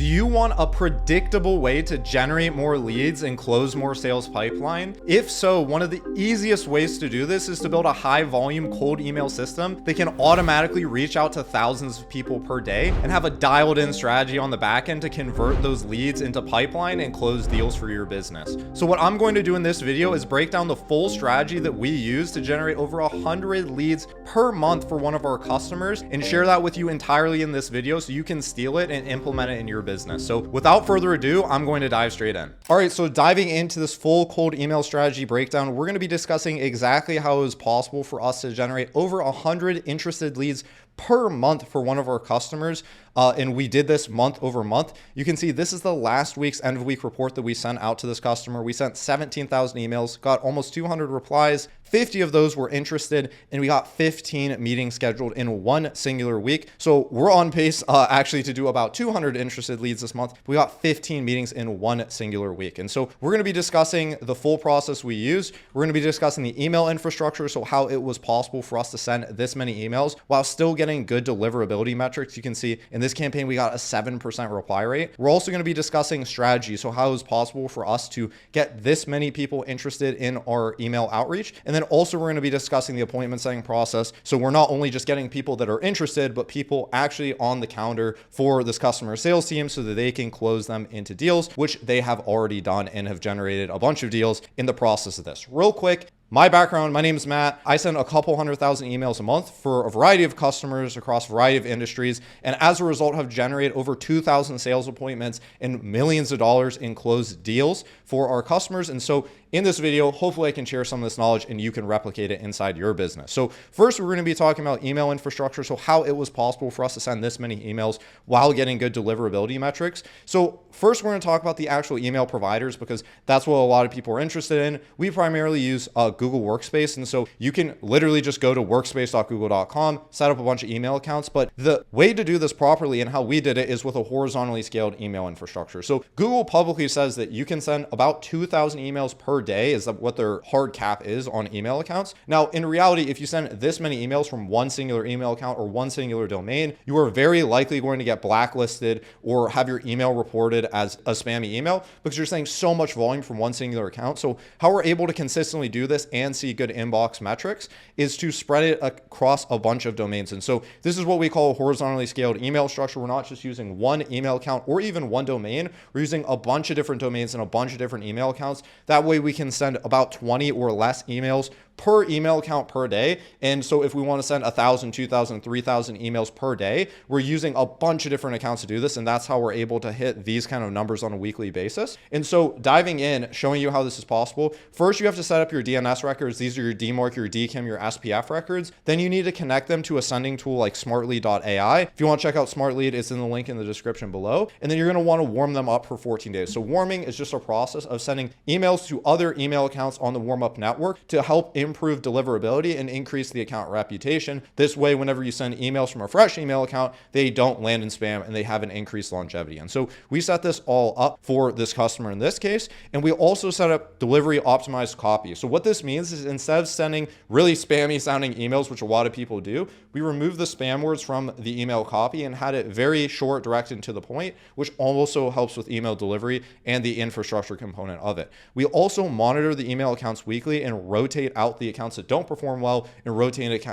Do you want a predictable way to generate more leads and close more sales pipeline? If so, one of the easiest ways to do this is to build a high volume cold email system that can automatically reach out to thousands of people per day and have a dialed in strategy on the back end to convert those leads into pipeline and close deals for your business. So what I'm going to do in this video is break down the full strategy that we use to generate over 100 leads per month for one of our customers and share that with you entirely in this video so you can steal it and implement it in your business. So without further ado, I'm going to dive straight in. All right, so diving into this full cold email strategy breakdown, we're going to be discussing exactly how it is possible for us to generate over 100 interested leads per month for one of our customers. And we did this month over month. You can see this is the last week's end of week report that we sent out to this customer. We sent 17,000 emails, got almost 200 replies. 50 of those were interested, and we got 15 meetings scheduled in one singular week. So we're on pace actually to do about 200 interested leads this month. We got 15 meetings in one singular week. And so we're going to be discussing the full process we use. We're going to be discussing the email infrastructure, so how it was possible for us to send this many emails while still getting good deliverability metrics. You can see in this campaign, we got a 7% reply rate. We're also going to be discussing strategy, so how it was possible for us to get this many people interested in our email outreach. And then also we're going to be discussing the appointment setting process. So we're not only just getting people that are interested, but people actually on the calendar for this customer sales team so that they can close them into deals, which they have already done and have generated a bunch of deals in the process of this. Real quick, my background, my name is Matt. I send a couple 100,000 emails a month for a variety of customers across a variety of industries. And as a result, have generated over 2,000 sales appointments and millions of dollars in closed deals for our customers. And so in this video, hopefully I can share some of this knowledge and you can replicate it inside your business. So first, we're going to be talking about email infrastructure. So how it was possible for us to send this many emails while getting good deliverability metrics. So first, we're going to talk about the actual email providers because that's what a lot of people are interested in. We primarily use Google Workspace. And so you can literally just go to workspace.google.com, set up a bunch of email accounts. But the way to do this properly and how we did it is with a horizontally scaled email infrastructure. So Google publicly says that you can send about 2,000 emails per day is what their hard cap is on email accounts. Now, in reality, if you send this many emails from one singular email account or one singular domain, you are very likely going to get blacklisted or have your email reported as a spammy email because you're sending so much volume from one singular account. So how we're able to consistently do this and see good inbox metrics is to spread it across a bunch of domains. And so this is what we call a horizontally scaled email structure. We're not just using one email account or even one domain. We're using a bunch of different domains and a bunch of different email accounts. That way we can send about 20 or less emails per email account per day. And so if we want to send 1,000, 2,000, 3,000 emails per day, we're using a bunch of different accounts to do this. And that's how we're able to hit these kind of numbers on a weekly basis. And so diving in, showing you how this is possible. First, you have to set up your DNS records. These are your DMARC, your DKIM, your SPF records. Then you need to connect them to a sending tool like smartlead.ai. If you want to check out Smartlead, it's in the link in the description below. And then you're going to want to warm them up for 14 days. So warming is just a process of sending emails to other email accounts on the warm-up network to help improve deliverability and increase the account reputation. This way, whenever you send emails from a fresh email account, they don't land in spam and they have an increased longevity. And so we set this all up for this customer in this case. And we also set up delivery optimized copy. So what this means is instead of sending really spammy sounding emails, which a lot of people do, we removed the spam words from the email copy and had it very short, direct and to the point, which also helps with email delivery and the infrastructure component of it. We also monitor the email accounts weekly and rotate out the accounts that don't perform well and rotate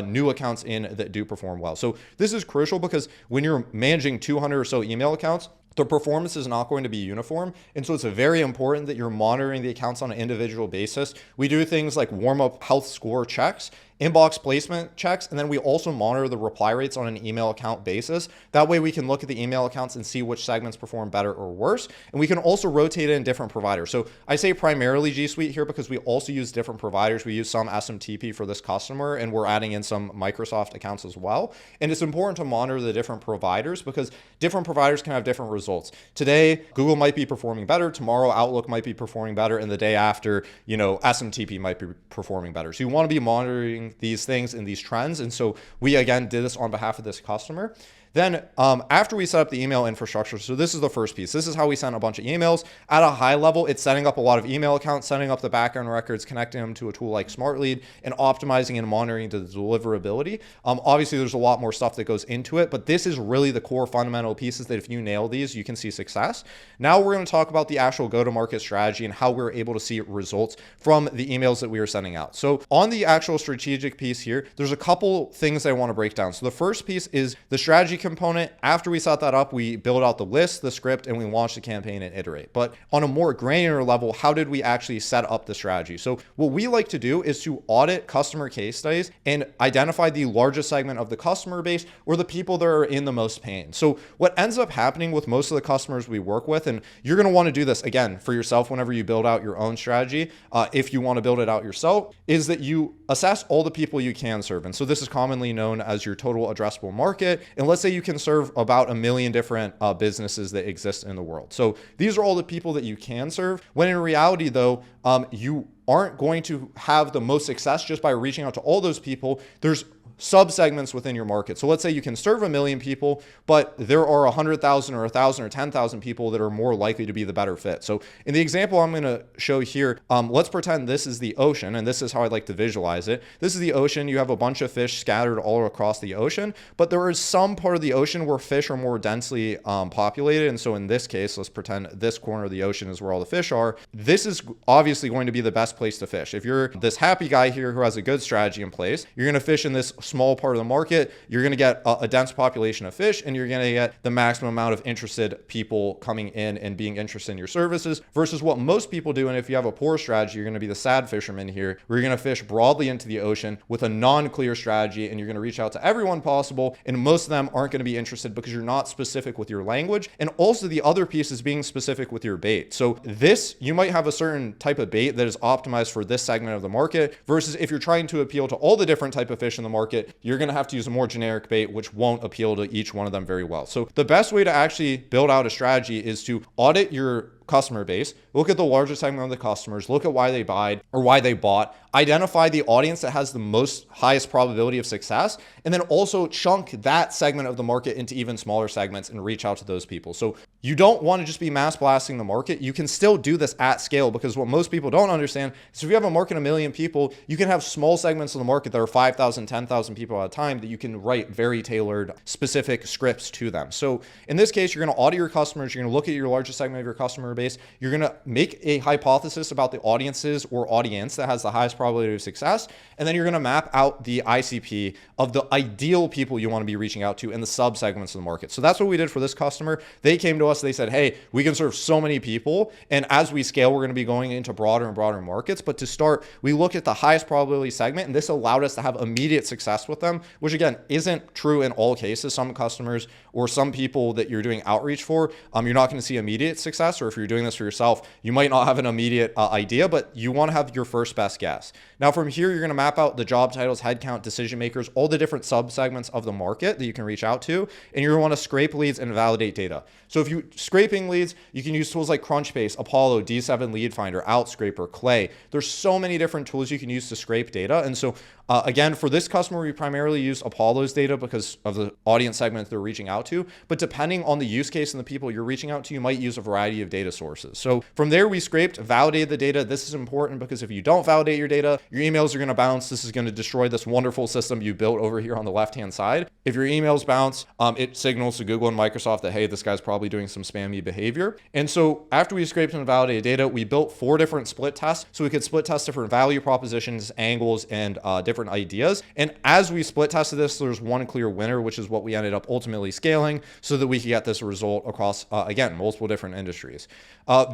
new accounts in that do perform well. So this is crucial because when you're managing 200 or so email accounts, the performance is not going to be uniform. And so it's very important that you're monitoring the accounts on an individual basis. We do things like warm-up health score checks, inbox placement checks, and then we also monitor the reply rates on an email account basis. That way we can look at the email accounts and see which segments perform better or worse. And we can also rotate it in different providers. So I say primarily G Suite here because we also use different providers. We use some SMTP for this customer, and we're adding in some Microsoft accounts as well. And it's important to monitor the different providers because different providers can have different results. Today, Google might be performing better. Tomorrow, Outlook might be performing better. And the day after, SMTP might be performing better. So you want to be monitoring these things and these trends. And so we, again, did this on behalf of this customer. Then after we set up the email infrastructure, so this is the first piece. This is how we send a bunch of emails. At a high level, it's setting up a lot of email accounts, setting up the background records, connecting them to a tool like SmartLead, and optimizing and monitoring the deliverability. Obviously, there's a lot more stuff that goes into it, but this is really the core fundamental pieces that if you nail these, you can see success. Now we're going to talk about the actual go-to-market strategy and how we're able to see results from the emails that we are sending out. So on the actual strategic piece here, there's a couple things I want to break down. So the first piece is the strategy component. After we set that up, we build out the list, the script, and we launch the campaign and iterate. But on a more granular level, how did we actually set up the strategy? So what we like to do is to audit customer case studies and identify the largest segment of the customer base or the people that are in the most pain. So what ends up happening with most of the customers we work with, and you're going to want to do this again for yourself whenever you build out your own strategy, if you want to build it out yourself, is that you assess all the people you can serve. And so this is commonly known as your total addressable market. And let's say you can serve about 1 million different businesses that exist in the world. So these are all the people that you can serve, when in reality though, you aren't going to have the most success just by reaching out to all those people. There's subsegments within your market. So let's say you can serve 1 million people, but there are 100,000 or 1,000 or 10,000 people that are more likely to be the better fit. So in the example I'm going to show here, let's pretend this is the ocean, and this is how I'd like to visualize it. This is the ocean. You have a bunch of fish scattered all across the ocean, but there is some part of the ocean where fish are more densely populated. And so in this case, let's pretend this corner of the ocean is where all the fish are. This is obviously going to be the best place to fish. If you're this happy guy here who has a good strategy in place, you're going to fish in this small part of the market. You're going to get a dense population of fish, and you're going to get the maximum amount of interested people coming in and being interested in your services versus what most people do. And if you have a poor strategy, you're going to be the sad fisherman here, where you're going to fish broadly into the ocean with a non-clear strategy, and you're going to reach out to everyone possible. And most of them aren't going to be interested because you're not specific with your language. And also the other piece is being specific with your bait. So this, you might have a certain type of bait that is optimized for this segment of the market versus if you're trying to appeal to all the different type of fish in the market, you're going to have to use a more generic bait, which won't appeal to each one of them very well. So the best way to actually build out a strategy is to audit your customer base, look at the largest segment of the customers, look at why they buy or why they bought, identify the audience that has the highest probability of success, and then also chunk that segment of the market into even smaller segments and reach out to those people. So you don't want to just be mass blasting the market. You can still do this at scale, because what most people don't understand is if you have a market of 1 million people, you can have small segments of the market that are 5,000, 10,000 people at a time that you can write very tailored, specific scripts to them. So in this case, you're going to audit your customers. You're going to look at your largest segment of your customer base. You're going to make a hypothesis about the audiences or audience that has the highest probability of success. And then you're going to map out the ICP of the ideal people you want to be reaching out to in the subsegments of the market. So that's what we did for this customer. They came to us, they said, hey, we can serve so many people. And as we scale, we're going to be going into broader and broader markets. But to start, we look at the highest probability segment, and this allowed us to have immediate success with them, which again, isn't true in all cases. Some customers or some people that you're doing outreach for, you're not going to see immediate success. Or if you're doing this for yourself, you might not have an immediate idea, but you want to have your first best guess. Now from here, you're going to map out the job titles, headcount, decision makers, all the different subsegments of the market that you can reach out to, and you're going to want to scrape leads and validate data. So if you're scraping leads, you can use tools like Crunchbase, Apollo, D7 Lead Finder, Outscraper, Clay. There's so many different tools you can use to scrape data. And so again, for this customer, we primarily use Apollo's data because of the audience segment they're reaching out to. But depending on the use case and the people you're reaching out to, you might use a variety of data sources. So from there, we scraped, validated the data. This is important because if you don't validate your data, your emails are going to bounce. This is going to destroy this wonderful system you built over here on the left-hand side. If your emails bounce, it signals to Google and Microsoft that, hey, this guy's probably doing some spammy behavior. And so after we scraped and validated data, we built 4 different split tests. So we could split test different value propositions, angles, and different ideas. And as we split tested this, there's one clear winner, which is what we ended up ultimately scaling so that we could get this result across, again, multiple different industries.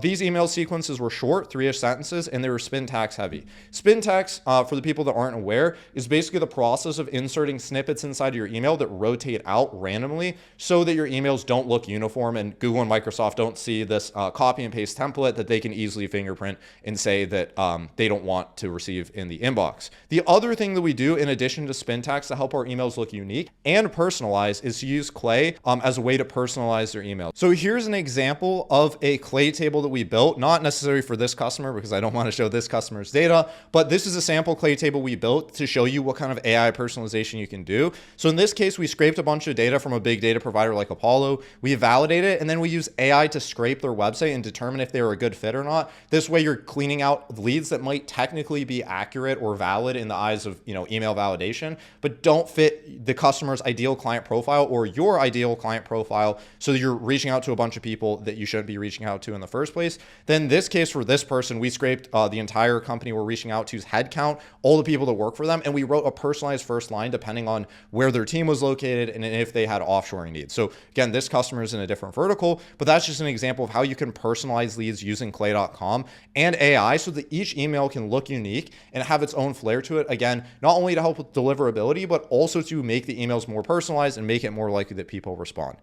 These email sequences were short, 3-ish sentences, and they were spin tax heavy. Spin tax, for the people that aren't aware, is basically the process of inserting snippets inside your email that rotate out randomly so that your emails don't look uniform and Google and Microsoft don't see this copy and paste template that they can easily fingerprint and say that they don't want to receive in the inbox. The other thing that we do in addition to spin tax to help our emails look unique and personalized is to use Clay way as a way to personalize their email. So here's an example of a clay table that we built, not necessarily for this customer because I don't want to show this customer's data, but this is a sample clay table we built to show you what kind of AI personalization you can do. So in this case, we scraped a bunch of data from a big data provider like Apollo. We validate it, and then we use AI to scrape their website and determine if they were a good fit or not. This way you're cleaning out leads that might technically be accurate or valid in the eyes of, email validation, but don't fit the customer's ideal client profile or your ideal client profile. So you're reaching out to a bunch of people that you shouldn't be reaching out to in the first place. Then this case for this person, we scraped the entire company we're reaching out to's headcount, all the people that work for them, and we wrote a personalized first line depending on where their team was located and if they had offshoring needs. So again, this customer is in a different vertical, but that's just an example of how you can personalize leads using clay.com and AI so that each email can look unique and have its own flair to it. Again, not only to help with deliverability, but also to make the emails more personalized and make it more likely that people respond.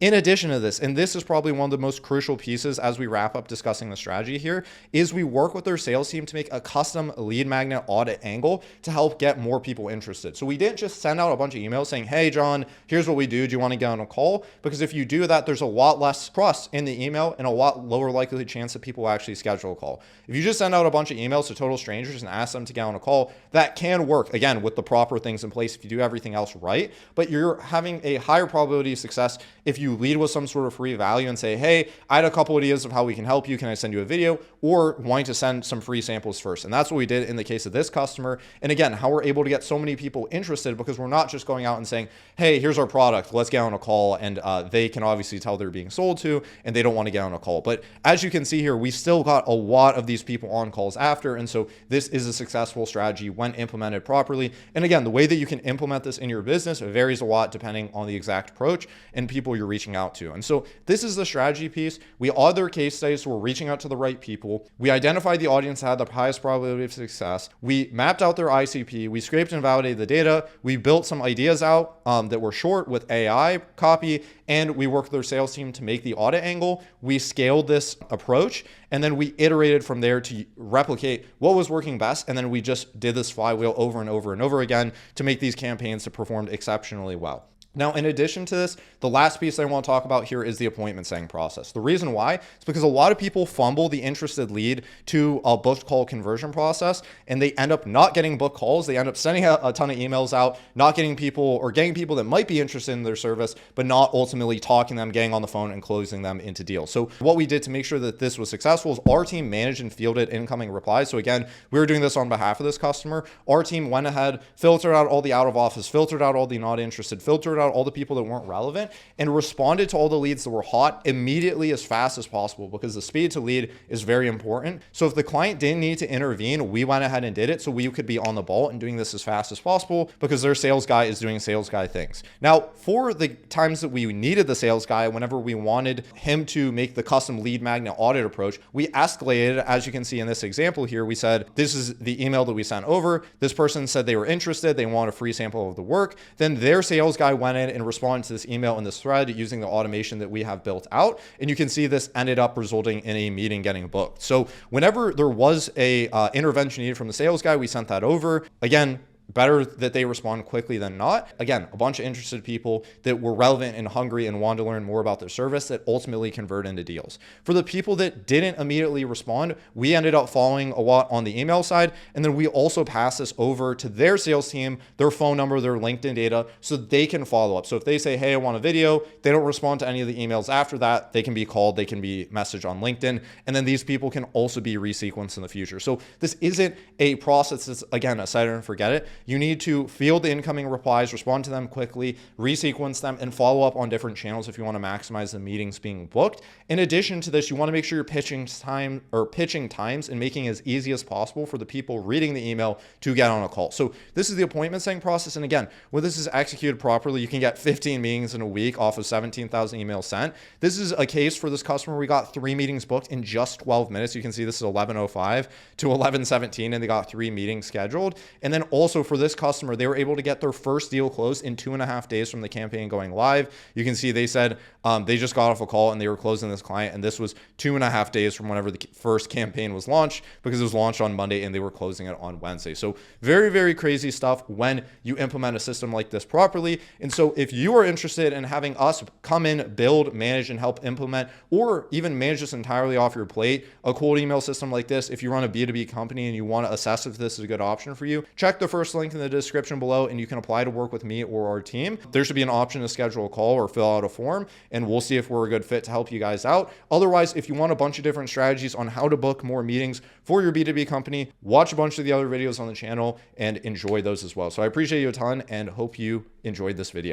In addition to this, and this is probably one of the most crucial pieces as we wrap up discussing the strategy here, is we work with their sales team to make a custom lead magnet audit angle to help get more people interested. So we didn't just send out a bunch of emails saying, hey, John, here's what we do. Do you want to get on a call? Because if you do that, there's a lot less trust in the email and a lot lower likelihood chance that people will actually schedule a call. If you just send out a bunch of emails to total strangers and ask them to get on a call, that can work, again, with the proper things in place if you do everything else right, but you're having a higher probability of success if you lead with some sort of free value and say, hey, I had a couple ideas of how we can help you. Can I send you a video? Or wanting to send some free samples first. And that's what we did in the case of this customer. And again, how we're able to get so many people interested because we're not just going out and saying, hey, here's our product, let's get on a call. And they can obviously tell they're being sold to and they don't want to get on a call. But as you can see here, we still got a lot of these people on calls after. And so this is a successful strategy when implemented properly. And again, the way that you can implement this in your business varies a lot depending on the exact approach and people you're reaching out to. And so this is the strategy piece. We other case studies, so we're reaching out to the right people. We identified the audience that had the highest probability of success. We mapped out their ICP. We scraped and validated the data. We built some ideas out that were short with AI copy, and we worked with their sales team to make the audit angle. We scaled this approach, and then we iterated from there to replicate what was working best. And then we just did this flywheel over and over and over again to make these campaigns that performed exceptionally well. Now, in addition to this, the last piece I want to talk about here is the appointment setting process. The reason why is because a lot of people fumble the interested lead to a booked call conversion process, and they end up not getting booked calls. They end up sending a ton of emails out, not getting people or getting people that might be interested in their service, but not ultimately talking them, getting on the phone and closing them into deals. So what we did to make sure that this was successful is our team managed and fielded incoming replies. So again, we were doing this on behalf of this customer. Our team went ahead, filtered out all the out of office, filtered out all the not interested, filtered out all the people that weren't relevant, and responded to all the leads that were hot immediately as fast as possible because the speed to lead is very important. So if the client didn't need to intervene, we went ahead and did it so we could be on the ball and doing this as fast as possible because their sales guy is doing sales guy things. Now, for the times that we needed the sales guy, whenever we wanted him to make the custom lead magnet audit approach, we escalated. As you can see in this example here, we said, this is the email that we sent over. This person said they were interested. They want a free sample of the work. Then their sales guy went in and responded to this email in this thread using the automation that we have built out. And you can see this ended up resulting in a meeting getting booked. So whenever there was a intervention needed from the sales guy, we sent that over. Again, better that they respond quickly than not. Again, a bunch of interested people that were relevant and hungry and wanted to learn more about their service that ultimately convert into deals. For the people that didn't immediately respond, we ended up following a lot on the email side. And then we also passed this over to their sales team, their phone number, their LinkedIn data, so they can follow up. So if they say, hey, I want a video, they don't respond to any of the emails after that, they can be called, they can be messaged on LinkedIn. And then these people can also be resequenced in the future. So this isn't a process that's, again, a set it and forget it. You need to field the incoming replies, respond to them quickly, resequence them, and follow up on different channels if you want to maximize the meetings being booked. In addition to this, you want to make sure you're pitching times and making it as easy as possible for the people reading the email to get on a call. So this is the appointment setting process. And again, when this is executed properly, you can get 15 meetings in a week off of 17,000 emails sent. This is a case for this customer. We got 3 meetings booked in just 12 minutes. You can see this is 11:05 to 11:17, and they got 3 meetings scheduled. And then also also for this customer, they were able to get their first deal closed in 2.5 days from the campaign going live. You can see they said they just got off a call and they were closing this client, and this was 2.5 days from whenever the first campaign was launched, because it was launched on Monday and they were closing it on Wednesday. So very, very crazy stuff when you implement a system like this properly. And so if you are interested in having us come in, build, manage, and help implement, or even manage this entirely off your plate, a cold email system like this, if you run a B2B company and you want to assess if this is a good option for you, check the first link in the description below and you can apply to work with me or our team. There should be an option to schedule a call or fill out a form, and we'll see if we're a good fit to help you guys out. Otherwise, if you want a bunch of different strategies on how to book more meetings for your B2B company, watch a bunch of the other videos on the channel and enjoy those as well. So I appreciate you a ton and hope you enjoyed this video.